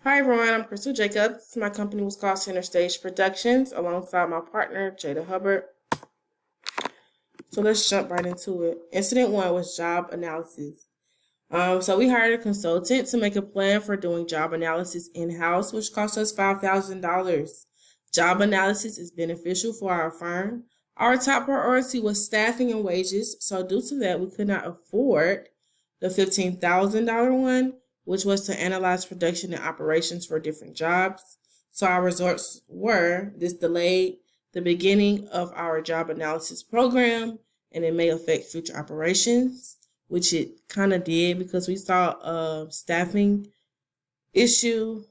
Hi everyone, I'm Crystal Jacobs. My company was called Center Stage Productions alongside my partner Jada Hubbard. So let's jump right into it. Incident one was job analysis. So we hired a consultant to make a plan for doing job analysis in-house, which cost us $5,000. Job analysis is beneficial for our firm. Our top priority was staffing and wages, so due to that, we could not afford the $15,000 one, which was to analyze production and operations for different jobs. So our results were this delayed the beginning of our job analysis program, and it may affect future operations, which it kind of did because we saw a staffing issue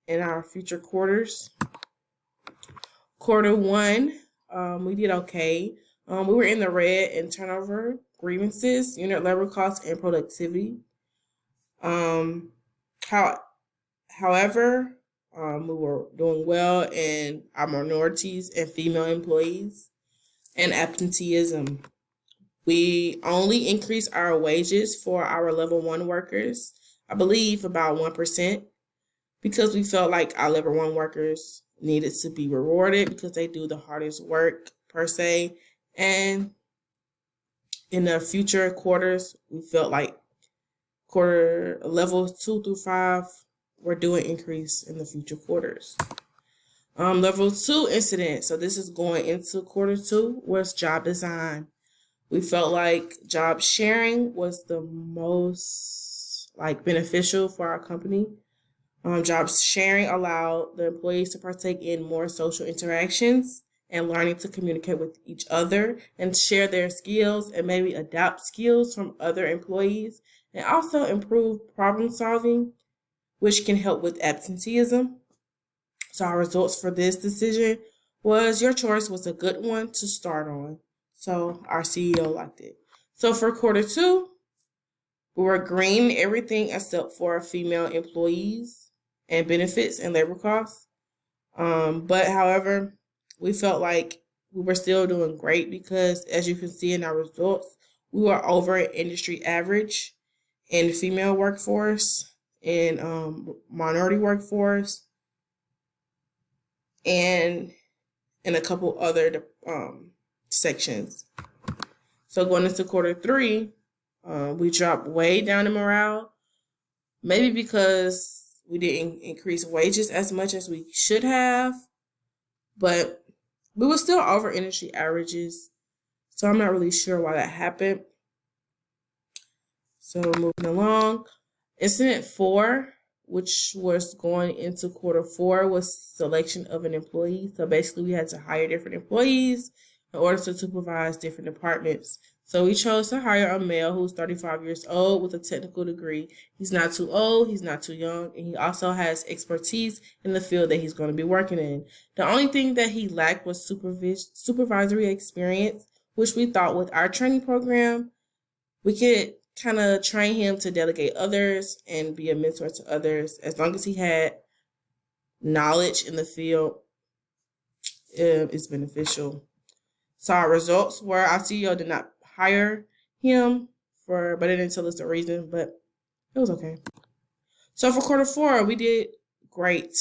in our future quarters. Quarter one, we did okay. We were in the red in turnover, grievances, unit labor costs, and productivity. Um, how, however, we were doing well in our minorities and female employees and absenteeism. We only increased our wages for our level one workers, I believe about 1%, because we felt like our level one workers needed to be rewarded because they do the hardest work per se. And in the future quarters, we felt like quarter levels 2 through 5 were doing increase in the future quarters. Level 2 incident, so this is going into quarter 2, was job design. We felt like job sharing was the most beneficial for our company. Job sharing allowed the employees to partake in more social interactions and learning to communicate with each other and share their skills and maybe adapt skills from other employees, and also improve problem solving, which can help with absenteeism. So our results for this decision was your choice was a good one to start on. So our CEO liked it. So for quarter 2, we were green everything except for female employees and benefits and labor costs. But however, we felt like we were still doing great because, as you can see in our results, we were over industry average in female workforce, in minority workforce, and in a couple other sections. So going into quarter 3, we dropped way down in morale, maybe because we didn't increase wages as much as we should have, but we were still over industry averages. So I'm not really sure why that happened. So moving along, incident 4, which was going into quarter 4, was selection of an employee. So basically we had to hire different employees in order to supervise different departments. So we chose to hire a male who's 35 years old with a technical degree. He's not too old, he's not too young, and he also has expertise in the field that he's going to be working in. The only thing that he lacked was supervisory experience, which we thought with our training program, we could kind of train him to delegate others and be a mentor to others. As long as he had knowledge in the field, it's beneficial. So our results were our CEO did not hire him but it didn't tell us the reason, but it was okay. So for quarter 4, we did great,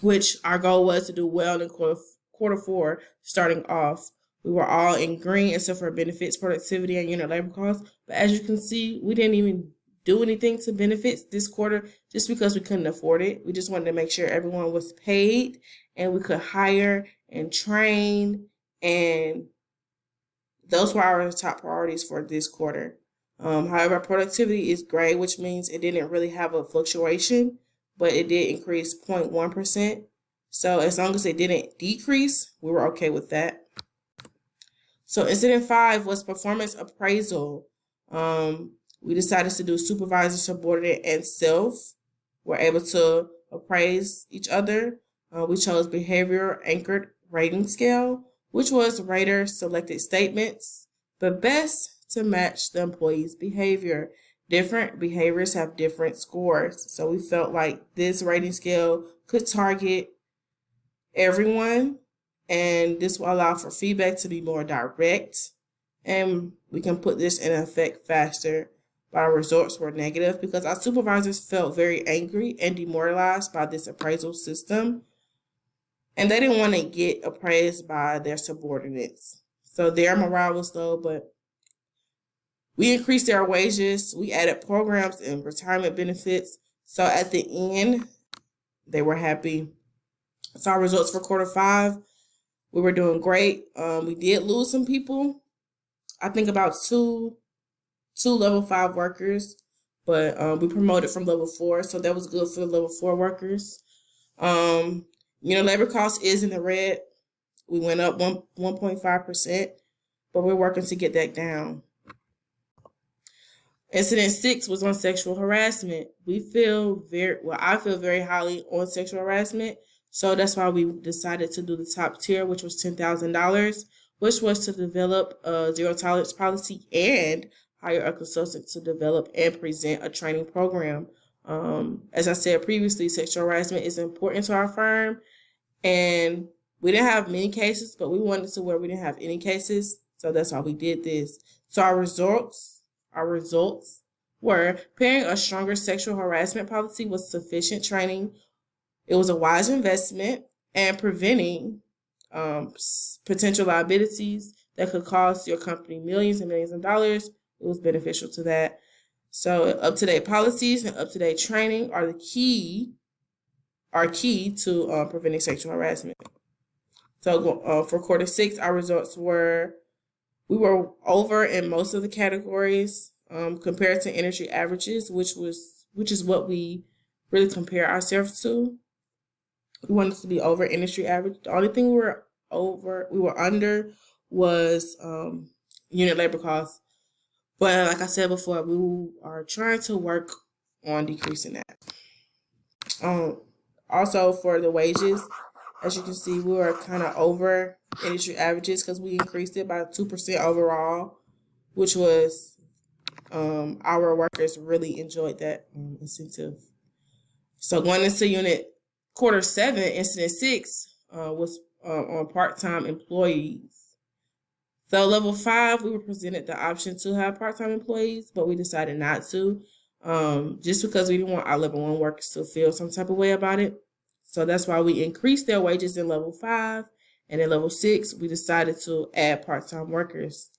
which our goal was to do well in quarter 4 starting off. We were all in green except for benefits, productivity, and unit labor costs. But as you can see, we didn't even do anything to benefits this quarter just because we couldn't afford it. We just wanted to make sure everyone was paid and we could hire and train, and those were our top priorities for this quarter. However, productivity is great, which means it didn't really have a fluctuation, but it did increase 0.1%. So as long as it didn't decrease, we were okay with that. So incident 5 was performance appraisal. We decided to do supervisor, subordinate, and self. We're able to appraise each other. We chose behavior anchored rating scale, which was rater selected statements, but best to match the employee's behavior. Different behaviors have different scores. So we felt like this rating scale could target everyone, and this will allow for feedback to be more direct, and we can put this in effect faster. but our results were negative because our supervisors felt very angry and demoralized by this appraisal system, and they didn't want to get appraised by their subordinates. So their morale was low, but we increased their wages. We added programs and retirement benefits. So at the end, they were happy. So our results for quarter 5, we were doing great. We did lose some people. I think about two level 5 workers, but we promoted from level 4, so that was good for the level 4 workers. Labor cost is in the red. We went up 1.5%, but we're working to get that down. Incident 6 was on sexual harassment. I feel very highly on sexual harassment, so that's why we decided to do the top tier, which was $10,000, which was to develop a zero tolerance policy and hire a consultant to develop and present a training program. As I said previously, sexual harassment is important to our firm, and we didn't have many cases, but we wanted to where we didn't have any cases, so that's why we did this. So our results were preparing a stronger sexual harassment policy with sufficient training. It was a wise investment, and preventing potential liabilities that could cost your company millions and millions of dollars. It was beneficial to that. So up-to-date policies and up-to-date training are key to preventing sexual harassment. So for quarter 6, our results were, we were over in most of the categories compared to industry averages, which is what we really compare ourselves to. We wanted to be over industry average. The only thing we were under was unit labor costs. But like I said before, we are trying to work on decreasing that. Also for the wages, as you can see, we were kind of over industry averages because we increased it by 2% overall, which was our workers really enjoyed that incentive. So going into quarter 7, incident 6 was on part-time employees. So level 5, we were presented the option to have part-time employees, but we decided not to, just because we didn't want our level 1 workers to feel some type of way about it. So that's why we increased their wages in level 5, and in level 6, we decided to add part-time workers.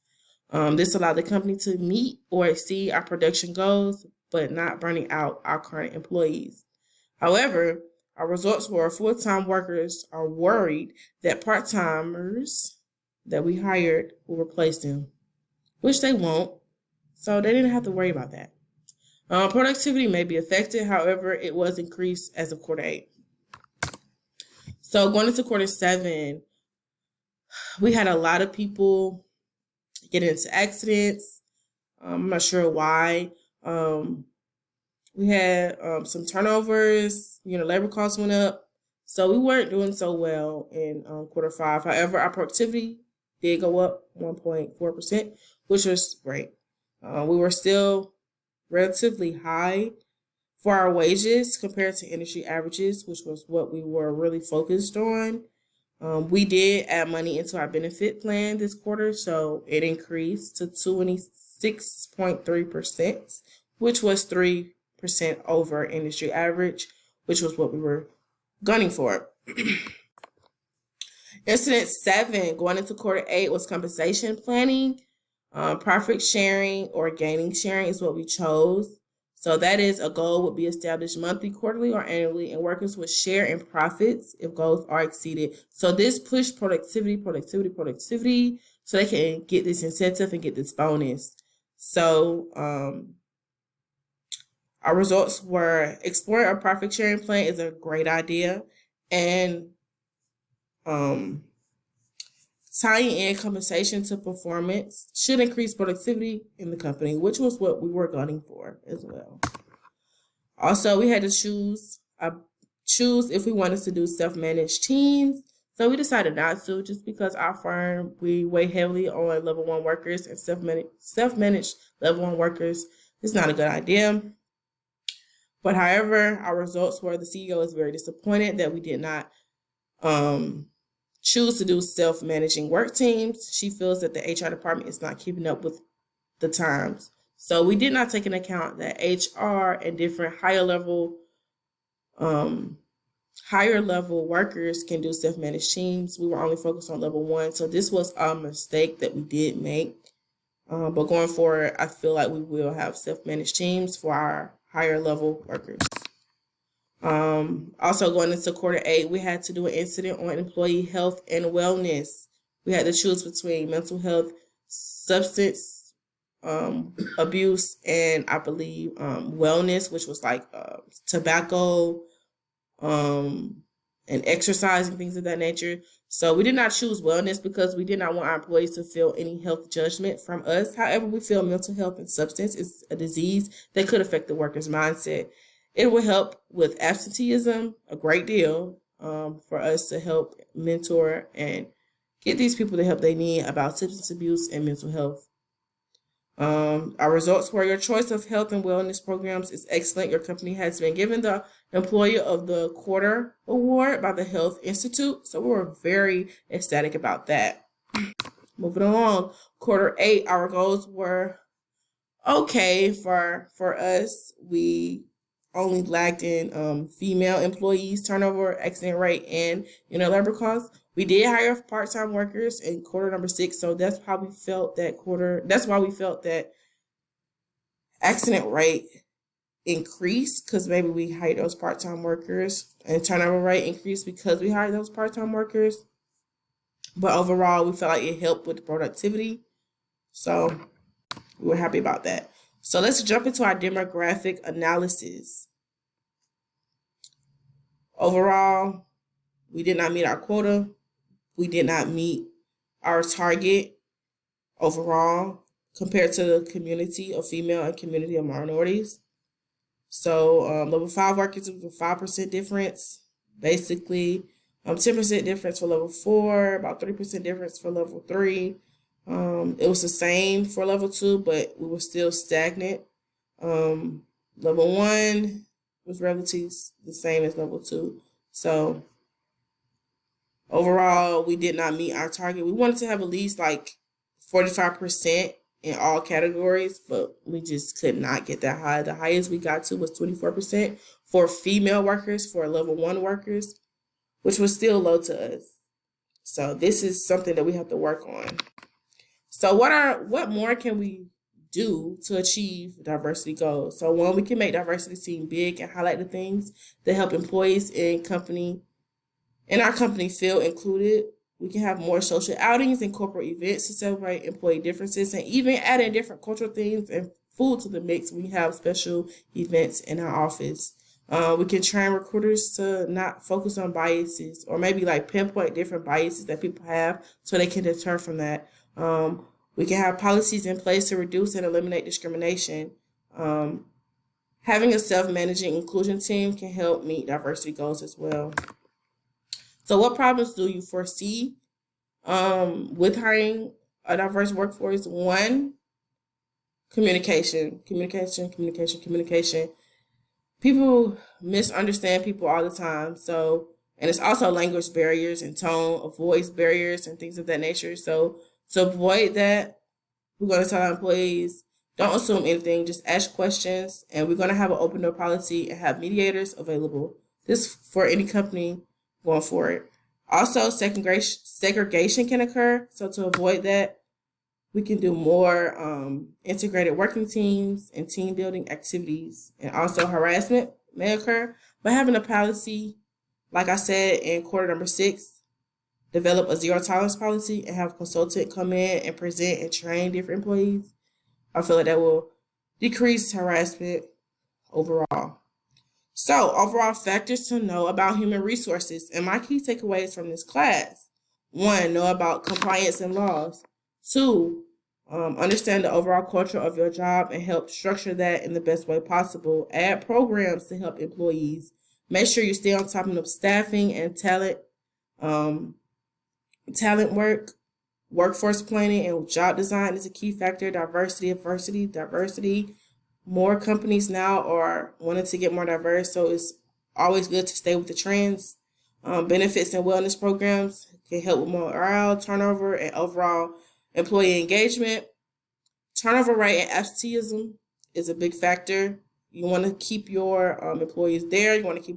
This allowed the company to meet or exceed our production goals, but not burning out our current employees. However, our results were full-time workers are worried that part-timers that we hired will replace them, which they won't. So they didn't have to worry about that. Productivity may be affected. However, it was increased as of quarter 8. So going into quarter 7, we had a lot of people get into accidents. I'm not sure why. We had some turnovers. Labor costs went up. So we weren't doing so well in quarter 5. However, our productivity did go up 1.4%, which was great. We were still relatively high for our wages compared to industry averages, which was what we were really focused on. We did add money into our benefit plan this quarter, so it increased to 26.3%, which was 3% over industry average, which was what we were gunning for. Incident 7, going into quarter 8, was compensation planning. Profit sharing or gaining sharing is what we chose. So that is, a goal would be established monthly, quarterly, or annually, and workers would share in profits if goals are exceeded. So this pushed productivity, so they can get this incentive and get this bonus. So our results were, exploring a profit sharing plan is a great idea, and tying in compensation to performance should increase productivity in the company, which was what we were gunning for as well. Also, we had to choose if we wanted to do self-managed teams. So we decided not to, just because our firm, we weigh heavily on level 1 workers, and self-managed level 1 workers is not a good idea. But however, our results were, the CEO is very disappointed that we did not choose to do self-managing work teams. She feels that the HR department is not keeping up with the times. So we did not take into account that HR and different um, higher level workers can do self-managed teams. We were only focused on level 1. So this was a mistake that we did make. But going forward, I feel like we will have self-managed teams for our higher level workers. Also going into quarter 8, we had to do an incident on employee health and wellness. We had to choose between mental health, substance abuse, and I believe wellness, which was like tobacco, and exercise and things of that nature. So we did not choose wellness because we did not want our employees to feel any health judgment from us. However, we feel mental health and substance is a disease that could affect the worker's mindset. It will help with absenteeism a great deal, for us to help mentor and get these people the help they need about substance abuse and mental health. Our results were: your choice of health and wellness programs is excellent. Your company has been given the Employee of the Quarter award by the Health Institute. So we were very ecstatic about that. Moving along, quarter 8, our goals were okay for us. We only lacked in female employees, turnover, accident rate, and labor costs. We did hire part-time workers in quarter number 6, so that's how we felt that That's why we felt that accident rate increased, because maybe we hired those part-time workers, and turnover rate increased because we hired those part-time workers. But overall, we felt like it helped with the productivity, so we were happy about that. So let's jump into our demographic analysis. Overall, we did not meet our quota. We did not meet our target overall compared to the community of female and community of minorities. So level 5 workers was a 5% difference, basically 10% difference for level 4, about 3% difference for level 3. It was the same for level 2, but we were still stagnant. Level 1 was relatively the same as level 2. So overall, we did not meet our target. We wanted to have at least like 45% in all categories, but we just could not get that high. The highest we got to was 24% for female workers, for level 1 workers, which was still low to us. So this is something that we have to work on. So what more can we do to achieve diversity goals? So 1, we can make diversity seem big and highlight the things that help employees in our company feel included. We can have more social outings and corporate events to celebrate employee differences, and even add in different cultural themes and food to the mix when we have special events in our office. We can train recruiters to not focus on biases, or maybe like pinpoint different biases that people have so they can deter from that. We can have policies in place to reduce and eliminate discrimination. Having a self-managing inclusion team can help meet diversity goals as well. So what problems do you foresee with hiring a diverse workforce? 1, communication. People misunderstand people all the time. So, and it's also language barriers and tone of voice barriers and things of that nature. So to avoid that, we're going to tell our employees, don't assume anything, just ask questions, and we're going to have an open door policy and have mediators available. This for any company going forward. Also, segregation can occur. So to avoid that, we can do more integrated working teams and team building activities. And also harassment may occur. But having a policy, like I said in quarter number 6, develop a zero tolerance policy and have a consultant come in and present and train different employees. I feel like that will decrease harassment overall. So, overall factors to know about human resources and my key takeaways from this class. 1, know about compliance and laws. 2, understand the overall culture of your job and help structure that in the best way possible. Add programs to help employees. Make sure you stay on top of staffing and talent work. Workforce planning and job design is a key factor. Diversity. More companies now are wanting to get more diverse, so it's always good to stay with the trends. Benefits and wellness programs can help with morale, turnover, and overall employee engagement. Turnover rate and absenteeism is a big factor. You want to keep your employees there. You want to keep